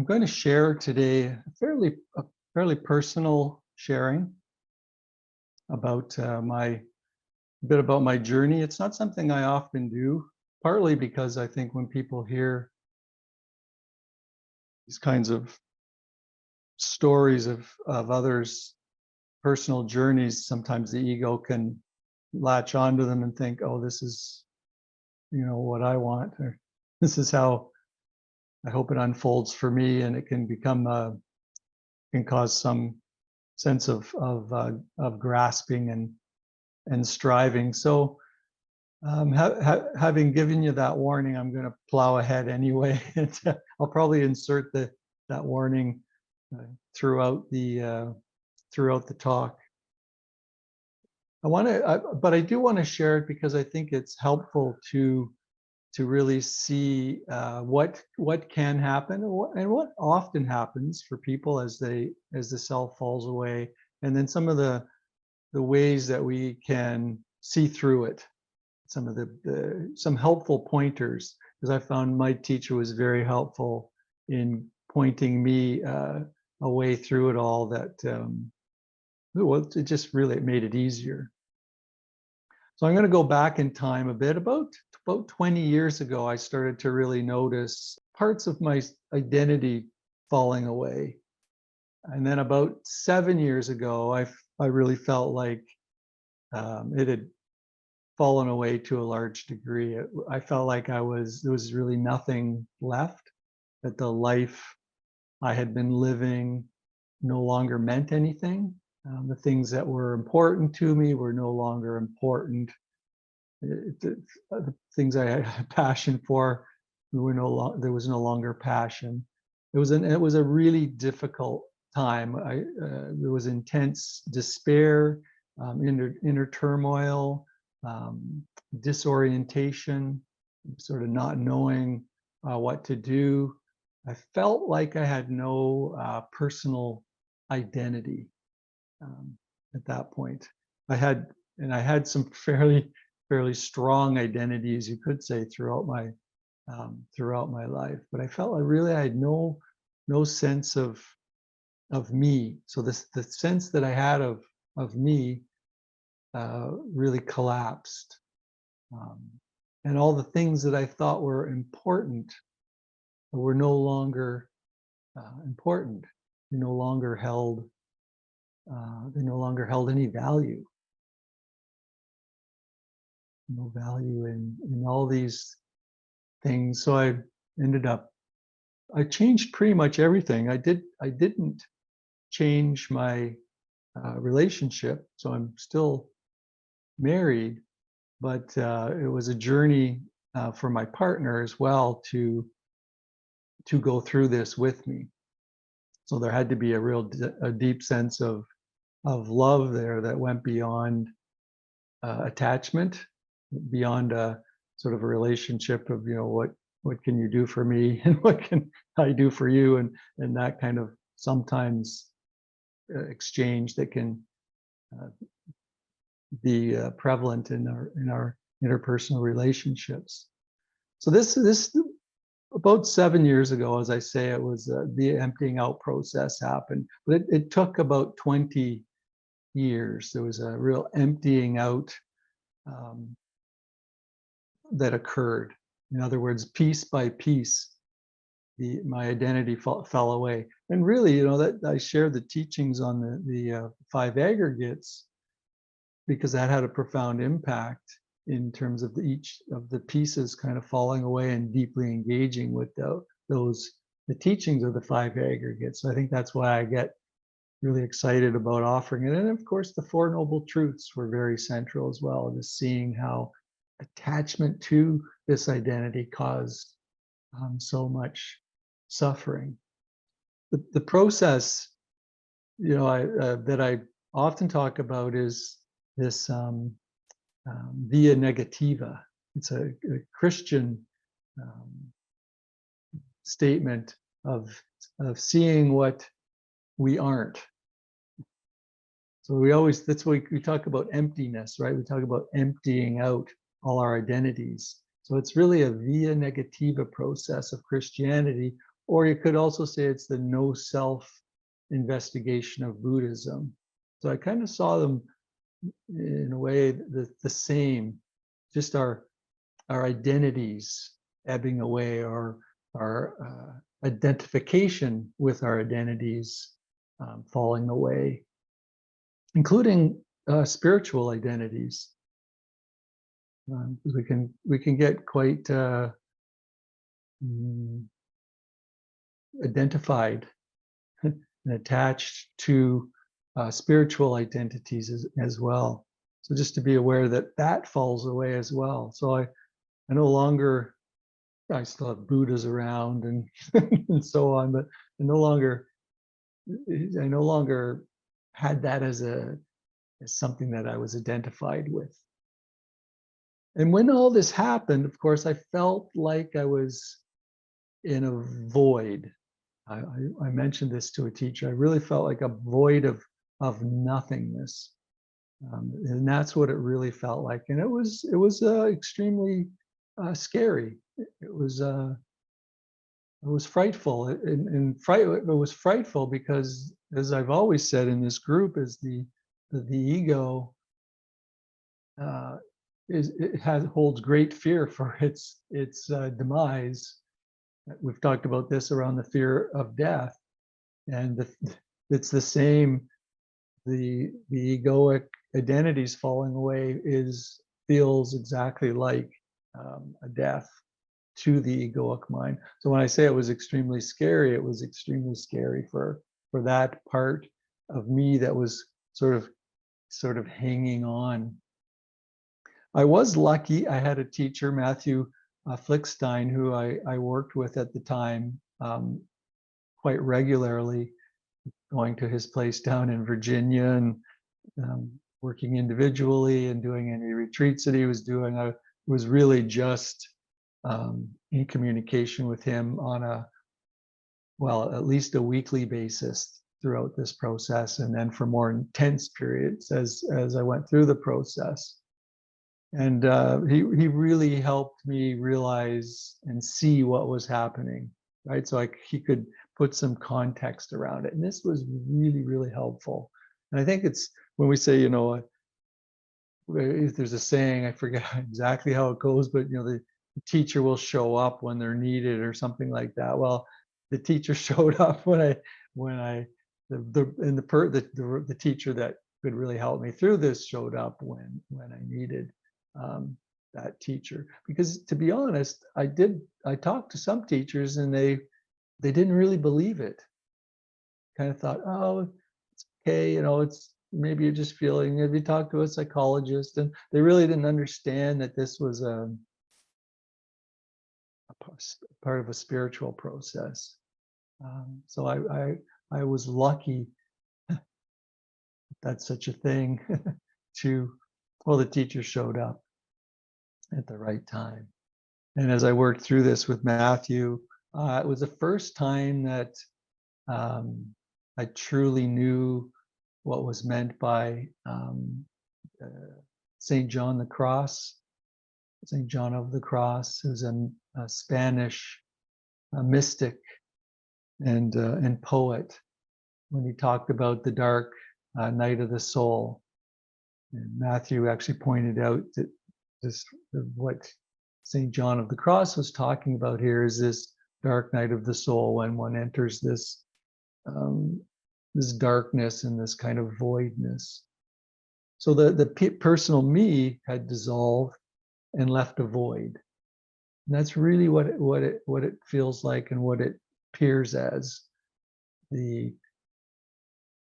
I'm going to share today a fairly personal sharing about a bit about my journey. It's not something I often do, partly because I think when people hear these kinds of stories of others' personal journeys, sometimes the ego can latch onto them and think, "Oh, this is, what I want," or "This is how I hope it unfolds for me," and it can become can cause some sense of grasping and striving. So, having given you that warning, I'm going to plow ahead anyway. I'll probably insert that warning throughout the talk. But I do want to share it because I think it's helpful to really see what can happen and what often happens for people as the self falls away, and then some of the ways that we can see through it. Some of some helpful pointers, because I found my teacher was very helpful in pointing me a way through it all that it just really made it easier. So I'm going to go back in time a bit. About 20 years ago, I started to really notice parts of my identity falling away. And then about 7 years ago, I really felt like it had fallen away to a large degree. I felt like there was really nothing left, that the life I had been living no longer meant anything. The things that were important to me were no longer important. The things I had passion for there was no longer passion. It was a really difficult time. There was intense despair, inner turmoil, disorientation, sort of not knowing what to do. I felt like I had no personal identity at that point. I had some fairly strong identities, you could say, throughout my life, but I felt I had no sense of me. So the sense that I had of me really collapsed, and all the things that I thought were important were no longer important. They no longer held any value. No value in all these things. So I changed pretty much everything. I didn't change my relationship, so I'm still married, but it was a journey for my partner as well to go through this with me. So there had to be a deep sense of love there that went beyond attachment, beyond a sort of a relationship of what can you do for me and what can I do for you, and that kind of sometimes exchange that can be prevalent in our interpersonal relationships. So this about 7 years ago, as I say, it was the emptying out process happened, but it took about 20 years. There was a real emptying out that occurred. In other words, piece by piece, my identity fell away. And really, that I shared the teachings on the 5 aggregates because that had a profound impact in terms of each of the pieces kind of falling away and deeply engaging with the teachings of the 5 aggregates. So I think that's why I get really excited about offering it. And of course, the 4 noble truths were very central as well, just seeing how attachment to this identity caused so much suffering. The process, that I often talk about is this via negativa. It's a Christian statement of seeing what we aren't. So that's why we talk about emptiness, right? We talk about emptying out all our identities. So it's really a via negativa process of Christianity, or you could also say it's the no self investigation of Buddhism. So I kind of saw them in a way the same, just our identities ebbing away, or our identification with our identities falling away, including spiritual identities. We can get quite identified and attached to spiritual identities as well. So just to be aware that that falls away as well. So I no longer, I still have Buddhas around and and so on, but I no longer had that as something that I was identified with. And when all this happened, of course, I felt like I was in a void. I mentioned this to a teacher. I really felt like a void of nothingness, and that's what it really felt like. And it was extremely scary. It was frightful, it was frightful because, as I've always said in this group, is the ego holds great fear for its demise. We've talked about this around the fear of death, and it's the same. The egoic identities falling away feels exactly like a death to the egoic mind. So when I say it was extremely scary, it was extremely scary for that part of me that was sort of hanging on. I was lucky. I had a teacher, Matthew Flickstein, who I worked with at the time quite regularly, going to his place down in Virginia and working individually and doing any retreats that he was doing. I was really just in communication with him on at least a weekly basis throughout this process, and then for more intense periods as I went through the process. And he really helped me realize and see what was happening, right? So he could put some context around it. And this was really, really helpful. And I think it's when we say, if there's a saying, I forget exactly how it goes, but the teacher will show up when they're needed or something like that. Well, the teacher showed up the teacher that could really help me through this showed up when I needed that teacher. Because to be honest, I talked to some teachers and they didn't really believe it. Kind of thought, oh, it's okay, it's maybe you're just feeling. Have you talked to a psychologist? And they really didn't understand that this was a part of a spiritual process. So I was lucky, that's such a thing, the teacher showed up at the right time. And as I worked through this with Matthew, it was the first time that I truly knew what was meant by St. John of the Cross, who's a Spanish mystic and poet, when he talked about the dark night of the soul. And Matthew actually pointed out that what St. John of the Cross was talking about here is this dark night of the soul, when one enters this darkness and this kind of voidness. So the personal me had dissolved and left a void. And that's really what it feels like and what it appears as. The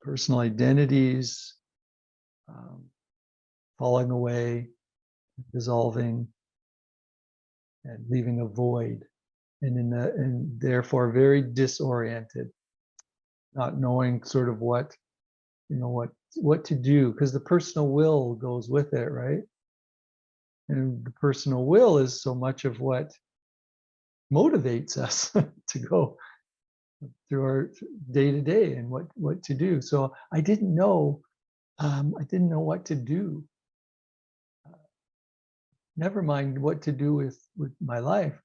personal identities falling away, dissolving, and leaving a void, and therefore very disoriented, not knowing sort of what to do, because the personal will goes with it, right? And the personal will is so much of what motivates us to go through our day to day and what to do. So I didn't know what to do. Never mind what to do with my life.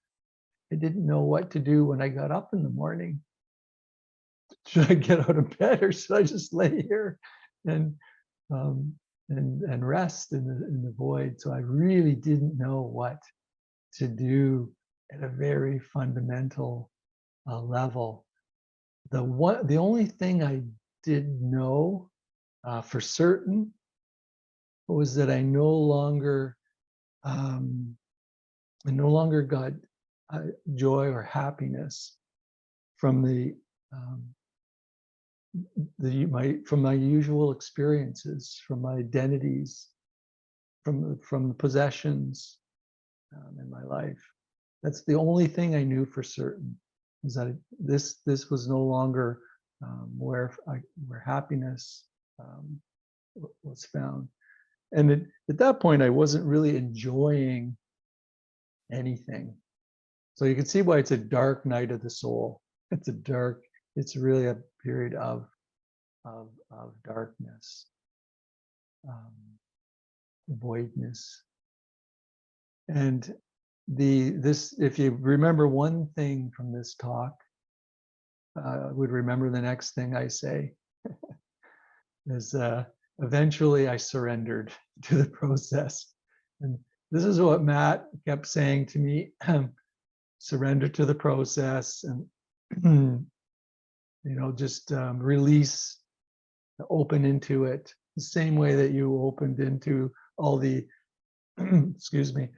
I didn't know what to do when I got up in the morning. Should I get out of bed or should I just lay here and um, and rest in the void? So I really didn't know what to do at a very fundamental level. The only thing I did know for certain was that um, I no longer got joy or happiness from um, from my usual experiences, from my identities, from the possessions in my life. That's the only thing I knew for certain, is that this was no longer where happiness um, was found. And at that point, I wasn't really enjoying anything. So you can see why it's a dark night of the soul. It's really a period of darkness, um, voidness. And if you remember one thing from this talk, I would remember the next thing I say is eventually I surrendered to the process. And this is what Matt kept saying to me, surrender to the process and, just release, open into it the same way that you opened into all the, excuse me,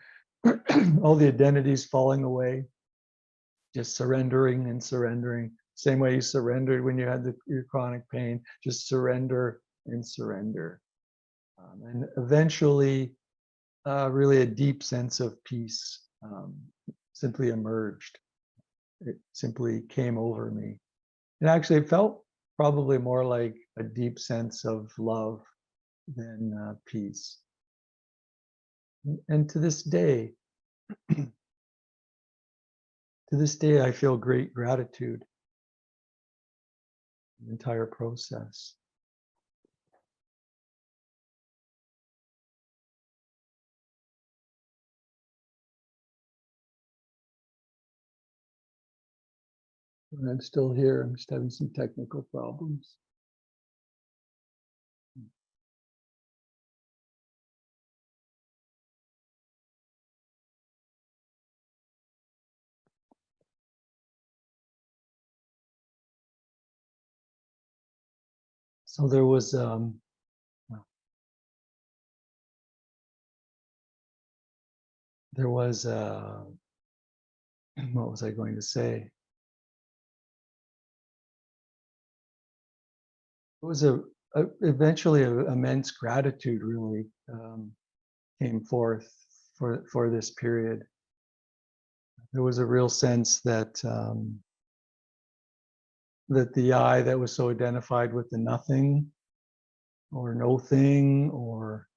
all the identities falling away, just surrendering and surrendering. Same way you surrendered when you had your chronic pain, just surrender and surrender. And eventually, really a deep sense of peace simply emerged. It simply came over me. And actually, it felt probably more like a deep sense of love than peace. And to this day, I feel great gratitude for the entire process. And I'm still here. I'm just having some technical problems. So there was what was I going to say? It was eventually an immense gratitude really came forth for this period. There was a real sense that that the I that was so identified with the nothing or no thing or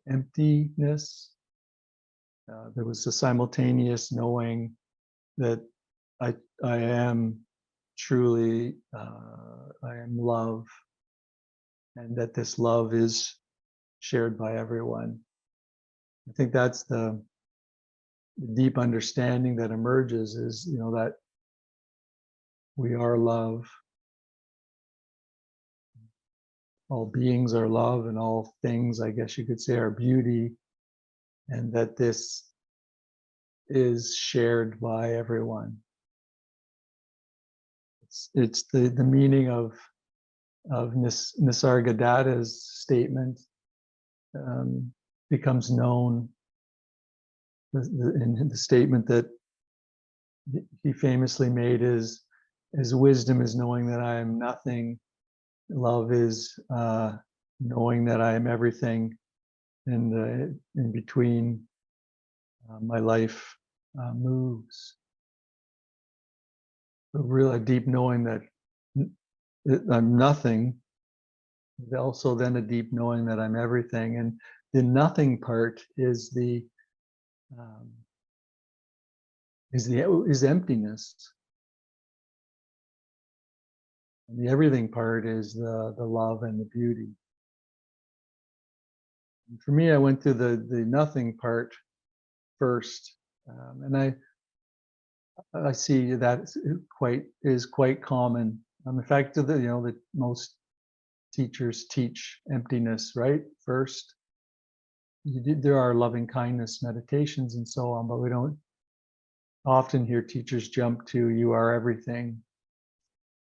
emptiness, there was a simultaneous knowing that I am truly, I am love, and that this love is shared by everyone. I think that's the deep understanding that emerges, is that we are love. All beings are love, and all things, I guess you could say, are beauty, and that this is shared by everyone. It's the meaning of Nisargadatta's statement becomes known. In the statement that he famously made is wisdom is knowing that I am nothing. Love is knowing that I am everything, and in between my life moves. A deep knowing that I'm nothing, also then a deep knowing that I'm everything. And the nothing part is emptiness. And the everything part is the love and the beauty. And for me, I went through the nothing part first, And I see that is quite common. In fact, that most teachers teach emptiness, right? First, there are loving kindness meditations and so on, but we don't often hear teachers jump to "you are everything."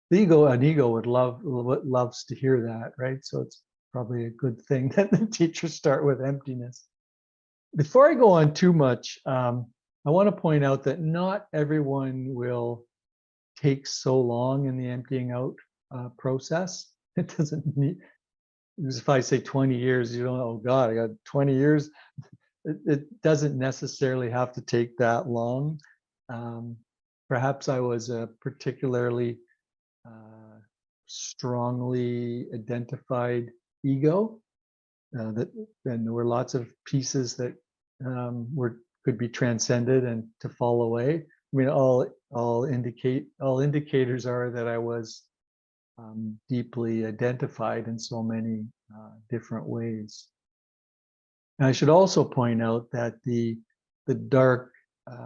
An ego loves to hear that, right? So it's probably a good thing that the teachers start with emptiness. Before I go on too much, I want to point out that not everyone will take so long in the emptying out process. It doesn't need, because if I say 20 years, you don't know, oh God, I got 20 years. It doesn't necessarily have to take that long. Perhaps I was a particularly strongly identified ego, that and there were lots of pieces that could be transcended and to fall away. I mean, all indicators are that I was deeply identified in so many different ways. And I should also point out that the dark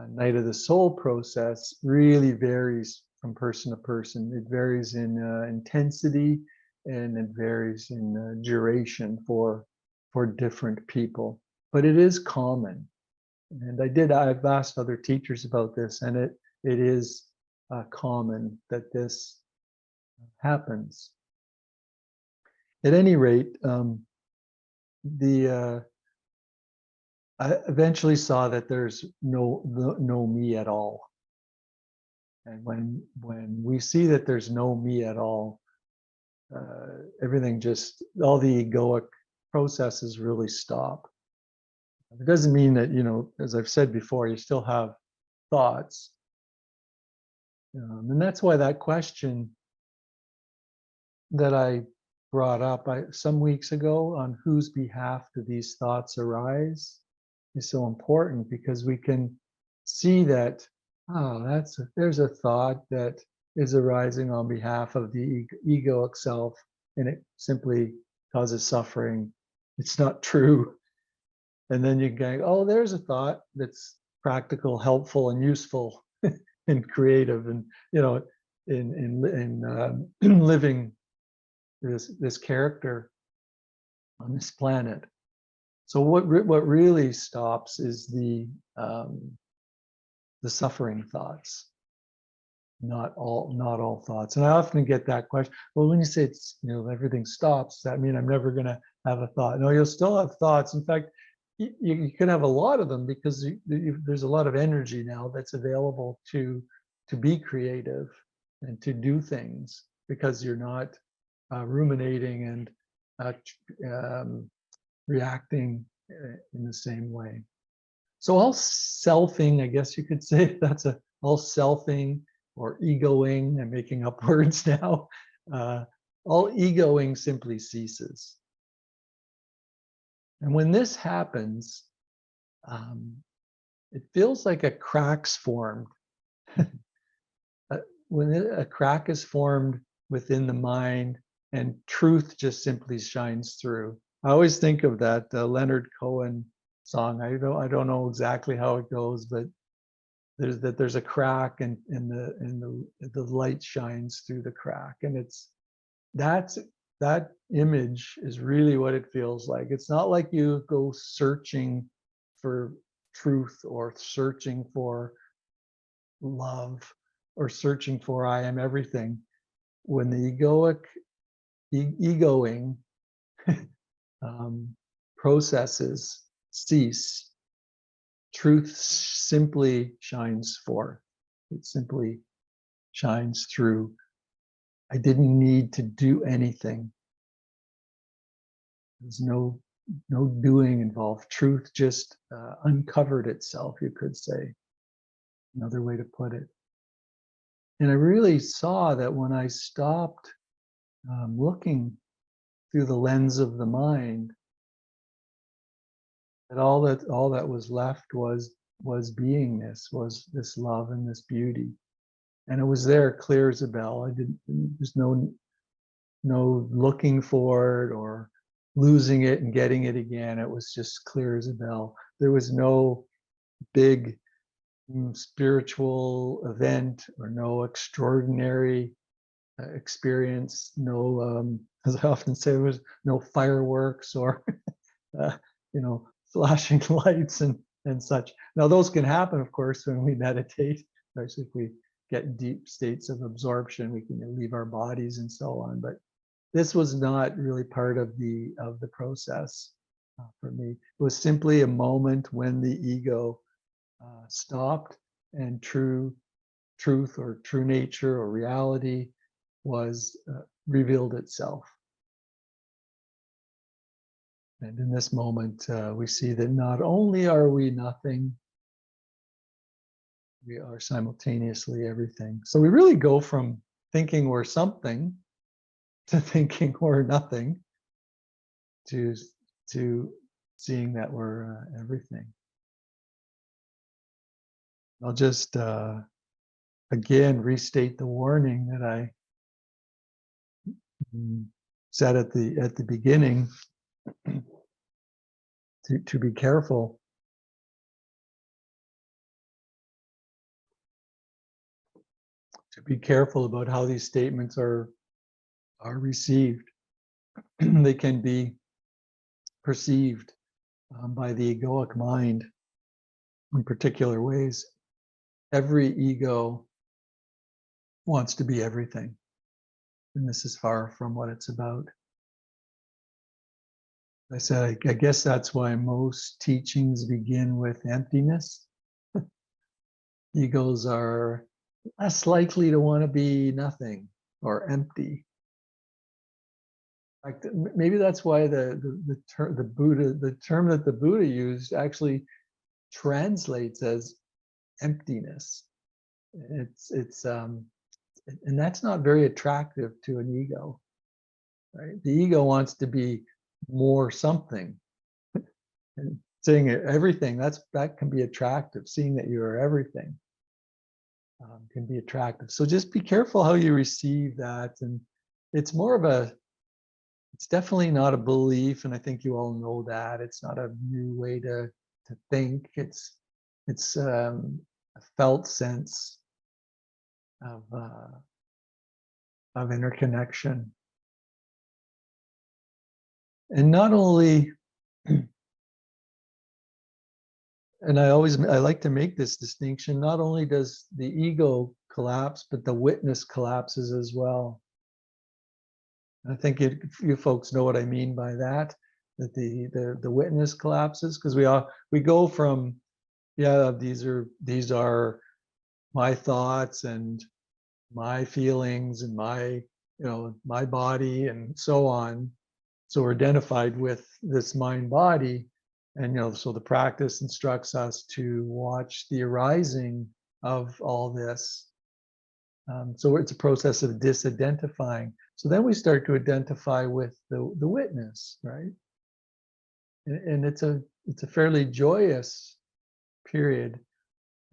night of the soul process really varies from person to person. It varies in intensity, and it varies in duration for different people. But it is common, and I've asked other teachers about this, and it is common that this happens. At any rate, I eventually saw that there's no me at all. And when we see that there's no me at all, everything all the egoic processes really stop. It doesn't mean that, as I've said before, you still have thoughts. And that's why that question that I brought up some weeks ago, on whose behalf do these thoughts arise, is so important, because we can see that, there's a thought that is arising on behalf of the egoic self, and it simply causes suffering. It's not true. And then you go, oh, there's a thought that's practical, helpful, and useful, and creative, and in living this character on this planet. So what really stops is the suffering thoughts, not all thoughts. And I often get that question. Well, when you say it's everything stops, does that mean I'm never going to have a thought? No, you'll still have thoughts. In fact, you could have a lot of them, because there's a lot of energy now that's available to be creative and to do things, because you're not ruminating and reacting in the same way. So all selfing, I guess you could say, all selfing or egoing. I'm making up words now. All egoing simply ceases. And when this happens, it feels like a crack's formed. When a crack is formed within the mind, and truth just simply shines through. I always think of that Leonard Cohen song. I don't know exactly how it goes, but there's a crack, and the light shines through the crack, and that image is really what it feels like. It's not like you go searching for truth, or searching for love, or searching for I am everything. When the egoing processes cease, truth simply shines forth. It simply shines through. I didn't need to do anything. There's no doing involved. Truth just uncovered itself, you could say. Another way to put it. And I really saw that when I stopped looking through the lens of the mind, that all that was left was beingness, was this love and this beauty, and it was there, clear as a bell. There's no looking for it or losing it and getting it again. It was just clear as a bell. There was no big spiritual event or no extraordinary experience, no, as I often say, there was no fireworks or, uh, flashing lights and such. Now, those can happen, of course, when we meditate, especially if we get deep states of absorption, we can leave our bodies and so on. But this was not really part of the process for me. It was simply a moment when the ego stopped and truth or true nature or reality was revealed itself. And in this moment, we see that not only are we nothing, we are simultaneously everything. So we really go from thinking we're something to thinking we're nothing to seeing that we're everything. I'll just again restate the warning that I said at the beginning to be careful. To be careful about how these statements are received. They can be perceived by the egoic mind in particular ways. Every ego wants to be everything, and this is far from what it's about. I said, I guess that's why most teachings begin with emptiness. Egos are less likely to want to be nothing or empty. Like maybe that's why the term that the Buddha used actually translates as emptiness. It's and that's not very attractive to an ego, right? The ego wants to be more something, and seeing everything that can be attractive. Seeing that you are everything can be attractive. So just be careful how you receive that, and it's more of a. It's definitely not a belief, and I think you all know that. It's not a new way to think. It's a felt sense of interconnection, and not only. And I like to make this distinction. Not only does the ego collapse, but the witness collapses as well. I think you folks know what I mean by that. That the witness collapses, because we go from these are my thoughts and my feelings and my body and so on. So we're identified with this mind body, and so the practice instructs us to watch the arising of all this. So it's a process of disidentifying. So then we start to identify with the witness, right? And it's a fairly joyous period.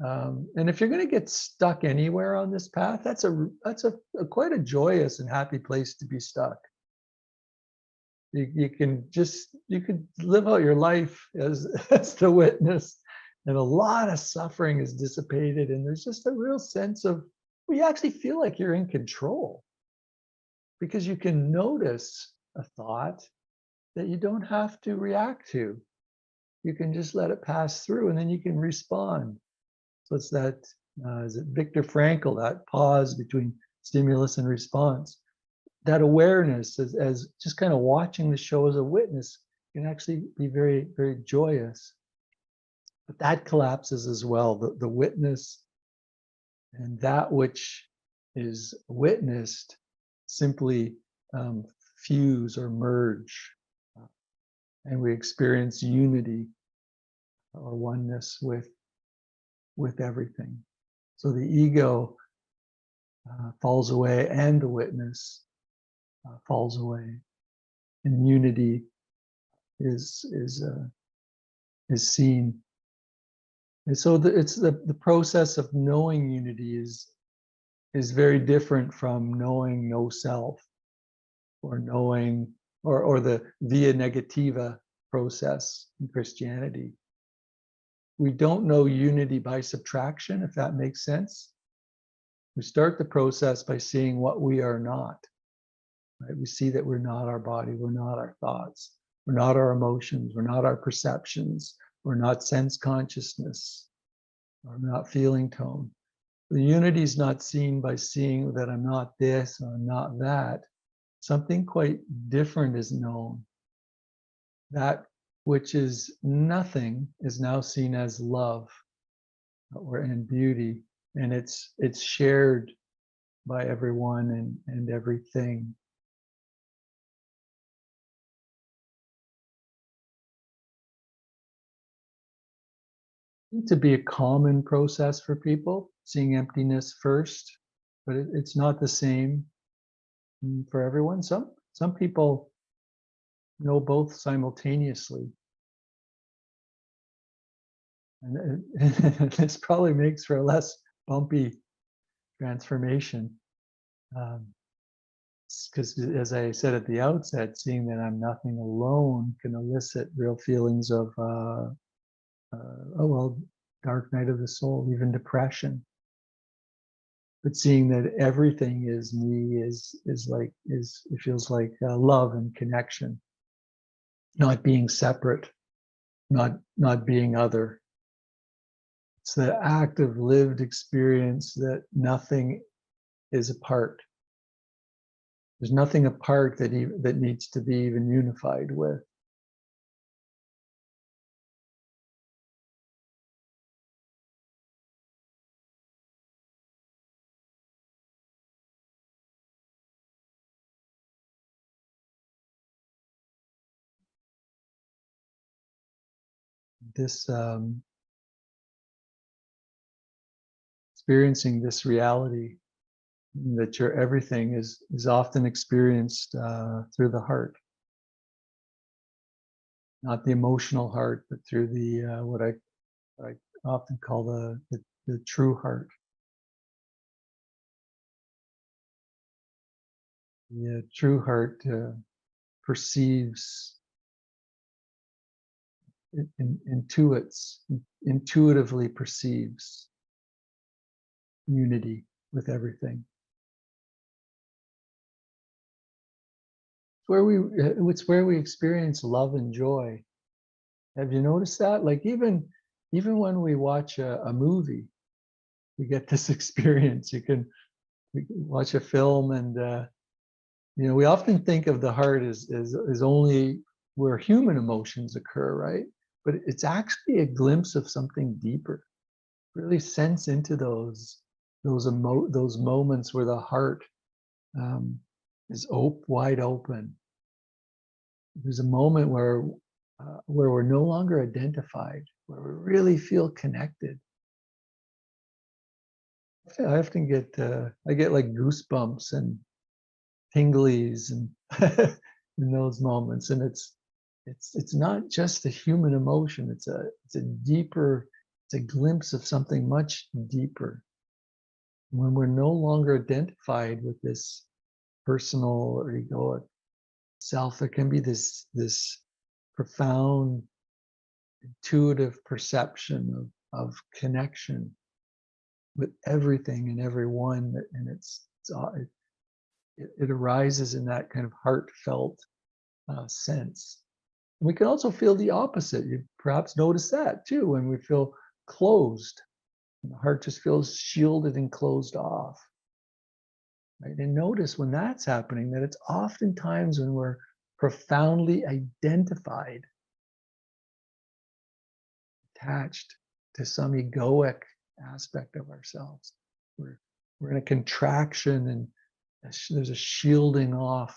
And if you're going to get stuck anywhere on this path, that's a quite a joyous and happy place to be stuck. You could live out your life as the witness, and a lot of suffering is dissipated, and there's just a real sense of, well, you actually feel like you're in control, because you can notice a thought that you don't have to react to. You can just let it pass through, and then you can respond. So it's that, is it Viktor Frankl, that pause between stimulus and response. That awareness as just kind of watching the show as a witness can actually be very, very joyous. But that collapses as well. The witness and that which is witnessed simply fuse or merge, and we experience unity or oneness with everything. So the ego falls away, and the witness falls away, and unity is seen. And so it's the process of knowing unity is very different from knowing no self, or knowing or the via negativa process in Christianity. we don't know unity by subtraction, if that makes sense. We start the process by seeing what we are not. Right? We see that we're not our body, we're not our thoughts, we're not our emotions, we're not our perceptions, we're not sense consciousness, we're not feeling tone. The unity is not seen by seeing that I'm not this or I'm not that. Something quite different is known. That which is nothing is now seen as love or in beauty, and it's shared by everyone and everything. To be a common process for people, seeing emptiness first, but it's not the same for everyone. Some people know both simultaneously, and this probably makes for a less bumpy transformation. Because as I said at the outset, seeing that I'm nothing alone can elicit real feelings of, oh well, dark night of the soul, even depression. But seeing that everything is me it feels like love and connection, not being separate, not being other. It's the active lived experience that nothing is apart. There's nothing apart that needs to be even unified with. This experiencing this reality that your everything is often experienced through the heart, not the emotional heart, but through the what I often call the true heart. The true heart perceives, intuitively perceives unity with everything. It's where we experience love and joy. Have you noticed that? Like even when we watch a movie, we get this experience. We can watch a film, and we often think of the heart as only where human emotions occur, right? But it's actually a glimpse of something deeper. Really sense into those moments where the heart is wide open. There's a moment where we're no longer identified, where we really feel connected. I often get I get like goosebumps and tinglies and in those moments, and it's not just a human emotion. It's a deeper. It's a glimpse of something much deeper. When we're no longer identified with this personal or egoic self, there can be this profound intuitive perception of connection with everything and everyone, and it arises in that kind of heartfelt sense. We can also feel the opposite. You perhaps notice that too when we feel closed. The heart just feels shielded and closed off. Right? And notice when that's happening that it's oftentimes when we're profoundly identified, attached to some egoic aspect of ourselves. We're in a contraction, and there's a shielding off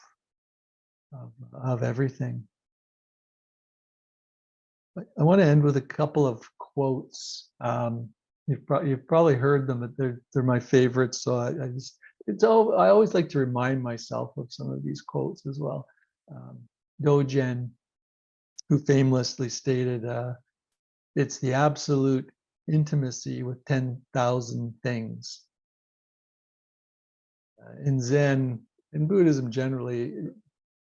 of everything. But I want to end with a couple of quotes. You've probably heard them, but they're my favorites. So I always like to remind myself of some of these quotes as well. Dogen, who famously stated, "It's the absolute intimacy with 10,000 things." In Zen, in Buddhism generally,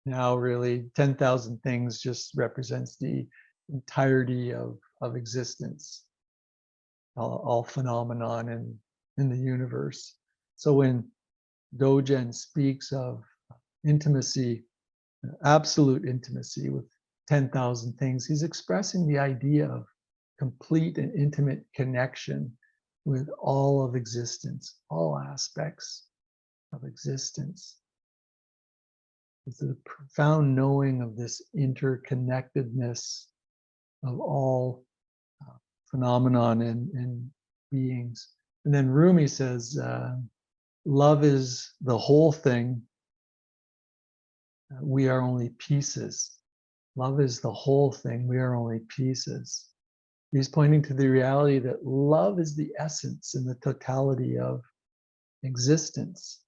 now really 10,000 things just represents the entirety of existence. all phenomenon in the universe. So when Dogen speaks of intimacy, absolute intimacy with 10,000 things, he's expressing the idea of complete and intimate connection with all of existence, all aspects of existence. It's a profound knowing of this interconnectedness of all phenomenon and beings. And then Rumi says, love is the whole thing. We are only pieces. Love is the whole thing. We are only pieces. He's pointing to the reality that love is the essence and the totality of existence.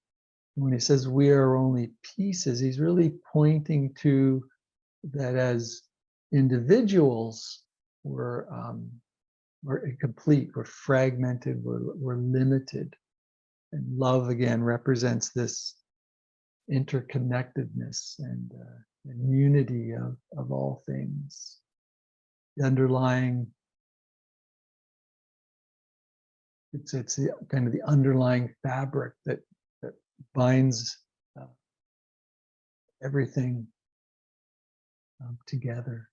When he says we are only pieces, he's really pointing to that as individuals, we're incomplete, we're fragmented, we're limited. And love again represents this interconnectedness and unity of all things. The underlying, it's the kind of the underlying fabric that binds everything together.